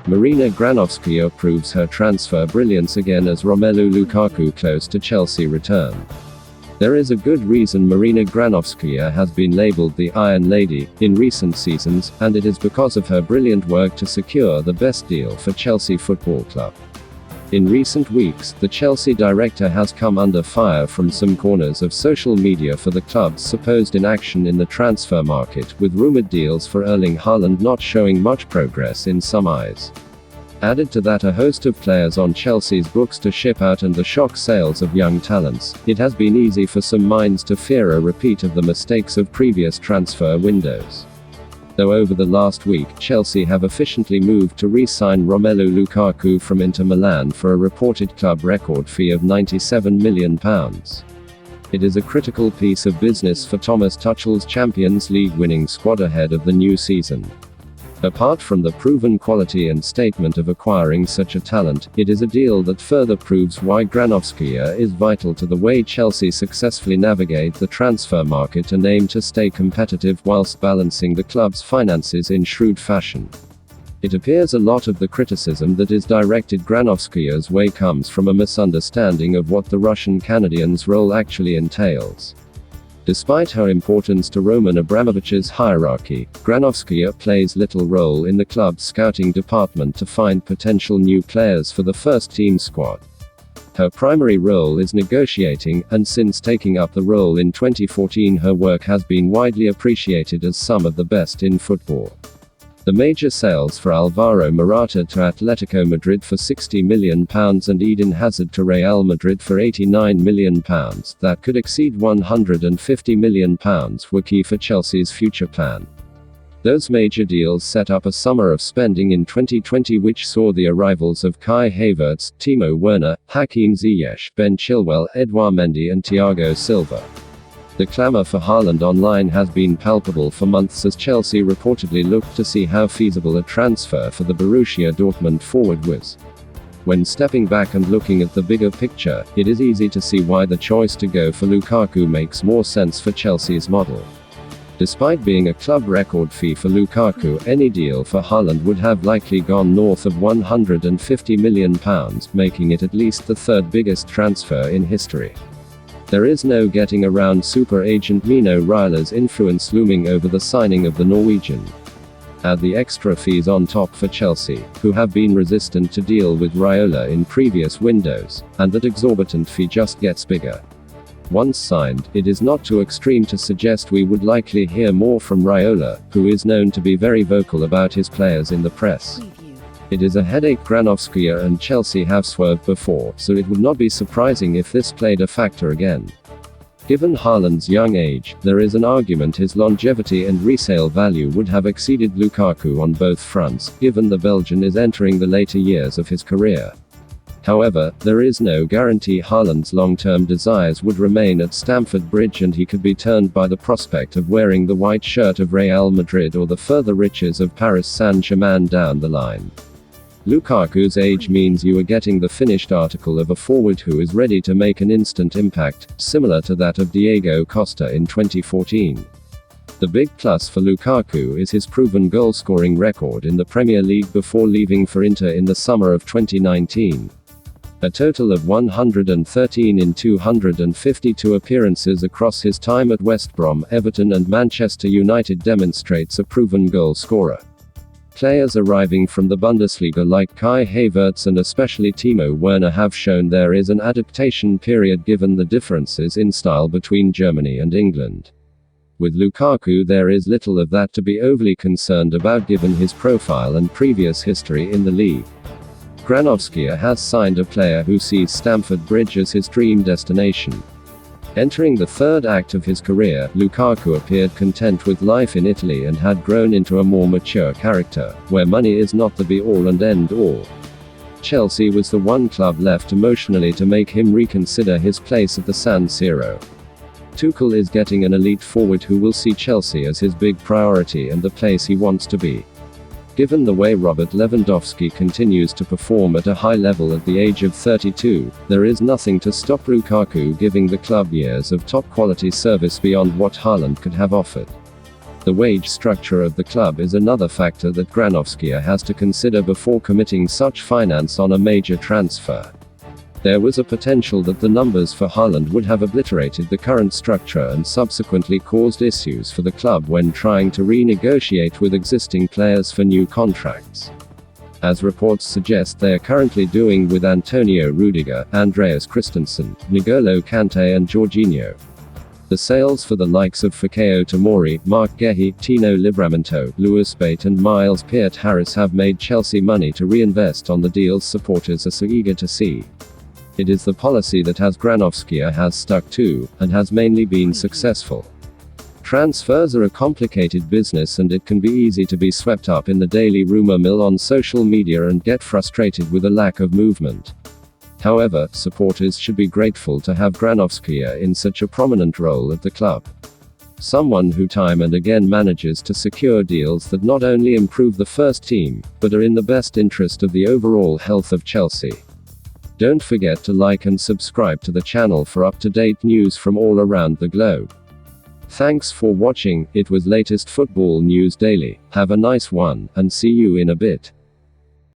Marina Granovskaia proves her transfer brilliance again as Romelu Lukaku close to Chelsea return. There is a good reason Marina Granovskaia has been labelled the Iron Lady in recent seasons, and it is because of her brilliant work to secure the best deal for Chelsea Football Club. In recent weeks, the Chelsea director has come under fire from some corners of social media for the club's supposed inaction in the transfer market, with rumoured deals for Erling Haaland not showing much progress in some eyes. Added to that a host of players on Chelsea's books to ship out and the shock sales of young talents, it has been easy for some minds to fear a repeat of the mistakes of previous transfer windows. Though over the last week, Chelsea have efficiently moved to re-sign Romelu Lukaku from Inter Milan for a reported club record fee of £97 million. It is a critical piece of business for Thomas Tuchel's Champions League winning squad ahead of the new season. Apart from the proven quality and statement of acquiring such a talent, it is a deal that further proves why Granovskaia is vital to the way Chelsea successfully navigate the transfer market and aim to stay competitive whilst balancing the club's finances in shrewd fashion. It appears a lot of the criticism that is directed Granovskaia's way comes from a misunderstanding of what the Russian Canadian's role actually entails. Despite her importance to Roman Abramovich's hierarchy, Granovskaia plays little role in the club's scouting department to find potential new players for the first-team squad. Her primary role is negotiating, and since taking up the role in 2014 her work has been widely appreciated as some of the best in football. The major sales for Alvaro Morata to Atletico Madrid for £60 million and Eden Hazard to Real Madrid for £89 million, that could exceed £150 million, were key for Chelsea's future plan. Those major deals set up a summer of spending in 2020 which saw the arrivals of Kai Havertz, Timo Werner, Hakim Ziyech, Ben Chilwell, Edouard Mendy and Thiago Silva. The clamour for Haaland online has been palpable for months as Chelsea reportedly looked to see how feasible a transfer for the Borussia Dortmund forward was. When stepping back and looking at the bigger picture, it is easy to see why the choice to go for Lukaku makes more sense for Chelsea's model. Despite being a club record fee for Lukaku, any deal for Haaland would have likely gone north of £150 million, making it at least the third biggest transfer in history. There is no getting around super agent Mino Raiola's influence looming over the signing of the Norwegian. Add the extra fees on top for Chelsea, who have been resistant to deal with Raiola in previous windows, and that exorbitant fee just gets bigger. Once signed, it is not too extreme to suggest we would likely hear more from Raiola, who is known to be very vocal about his players in the press. It is a headache Granovskaia and Chelsea have swerved before, so it would not be surprising if this played a factor again. Given Haaland's young age, there is an argument his longevity and resale value would have exceeded Lukaku on both fronts, given the Belgian is entering the later years of his career. However, there is no guarantee Haaland's long-term desires would remain at Stamford Bridge and he could be turned by the prospect of wearing the white shirt of Real Madrid or the further riches of Paris Saint-Germain down the line. Lukaku's age means you are getting the finished article of a forward who is ready to make an instant impact, similar to that of Diego Costa in 2014. The big plus for Lukaku is his proven goal-scoring record in the Premier League before leaving for Inter in the summer of 2019. A total of 113 in 252 appearances across his time at West Brom, Everton and Manchester United demonstrates a proven goal scorer. Players arriving from the Bundesliga like Kai Havertz and especially Timo Werner have shown there is an adaptation period given the differences in style between Germany and England. With Lukaku there is little of that to be overly concerned about given his profile and previous history in the league. Granovskaia has signed a player who sees Stamford Bridge as his dream destination. Entering the third act of his career, Lukaku appeared content with life in Italy and had grown into a more mature character, where money is not the be-all and end-all. Chelsea was the one club left emotionally to make him reconsider his place at the San Siro. Tuchel is getting an elite forward who will see Chelsea as his big priority and the place he wants to be. Given the way Robert Lewandowski continues to perform at a high level at the age of 32, there is nothing to stop Lukaku giving the club years of top-quality service beyond what Haaland could have offered. The wage structure of the club is another factor that Granovskaia has to consider before committing such finance on a major transfer. There was a potential that the numbers for Haaland would have obliterated the current structure and subsequently caused issues for the club when trying to renegotiate with existing players for new contracts. As reports suggest they are currently doing with Antonio Rudiger, Andreas Christensen, N'Golo Kante and Jorginho. The sales for the likes of Fikayo Tomori, Mark Guehi, Tino Livramento, Lewis Bate and Miles Peart-Harris have made Chelsea money to reinvest on the deals supporters are so eager to see. It is the policy that Granovskaia has stuck to, and has mainly been successful. Transfers are a complicated business and it can be easy to be swept up in the daily rumor mill on social media and get frustrated with a lack of movement. However, supporters should be grateful to have Granovskaia in such a prominent role at the club. Someone who time and again manages to secure deals that not only improve the first team, but are in the best interest of the overall health of Chelsea. Don't forget to like and subscribe to the channel for up-to-date news from all around the globe. Thanks for watching. It was latest football news daily. Have a nice one, and see you in a bit.